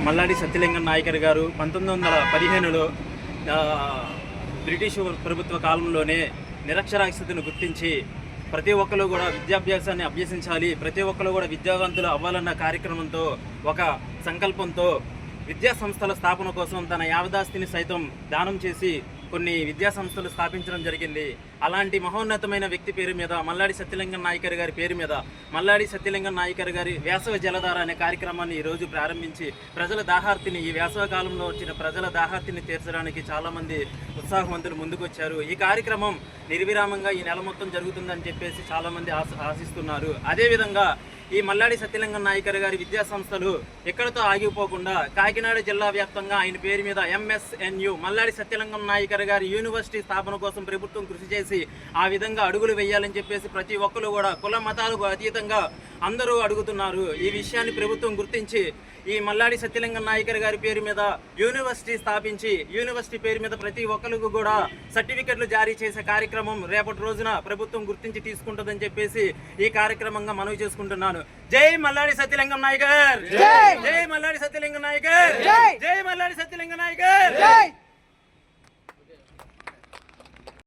మల్లాడి సత్యలింగం నాయకర్ గారు 1915లో బ్రిటిష్ ప్రభుత్వ కాలంలోనే నిరక్షరాస్యతను గుర్తించి ప్రతి ఒక్కరు కూడా విద్యాభ్యాసాన్ని అభ్యసించాలి, ప్రతి ఒక్కరు కూడా విద్యావంతులు అవ్వాలన్న కార్యక్రమంతో ఒక సంకల్పంతో విద్యా సంస్థల స్థాపన కోసం తన యావదాస్తిని సైతం దానం చేసి కొన్ని విద్యా సంస్థలు స్థాపించడం జరిగింది. అలాంటి మహోన్నతమైన వ్యక్తి పేరు మీద మల్లాడి సత్యలింగం నాయకర్ గారి పేరు మీద మల్లాడి సత్యలింగం నాయకర్ గారి వేసవి జలధార అనే కార్యక్రమాన్ని ఈరోజు ప్రారంభించి ప్రజల దాహార్తిని, ఈ వేసవి కాలంలో వచ్చిన ప్రజల దాహార్తిని తీర్చడానికి చాలామంది ఉత్సాహవంతులు ముందుకొచ్చారు. ఈ కార్యక్రమం నిర్విరామంగా ఈ నెల మొత్తం జరుగుతుందని చెప్పేసి చాలామంది ఆశిస్తున్నారు. అదేవిధంగా ఈ మల్లాడి సత్యలింగం నాయకర్ గారి విద్యా సంస్థలు ఎక్కడితో ఆగిపోకుండా కాకినాడ జిల్లా వ్యాప్తంగా ఆయన పేరు మీద MSNU మల్లాడి సత్యలింగం నాయకర్ గారి యూనివర్సిటీ స్థాపన కోసం ప్రభుత్వం కృషి చేసి ఆ విధంగా అడుగులు వేయాలని చెప్పేసి ప్రతి ఒక్కరు కూడా కుల మతాలకు అతీతంగా అందరూ అడుగుతున్నారు. ఈ విషయాన్ని ప్రభుత్వం గుర్తించి ఈ మల్లాడి సత్యలింగం నాయకర్ గారి పేరు మీద యూనివర్సిటీ స్థాపించి యూనివర్సిటీ పేరు మీద ప్రతి ఒక్కరికి కూడా సర్టిఫికెట్లు జారీ చేసే కార్యక్రమం రేపటి రోజున ప్రభుత్వం గుర్తించి తీసుకుంటుందని చెప్పేసి ఈ కార్యక్రమంగా మనవి చేసుకుంటున్నాను. జై మల్లాడి సత్యలింగం నాయకర్, జై మల్లాడి సత్యలింగం నాయకర్, జై మల్లాడి సత్యలింగం నాయకర్.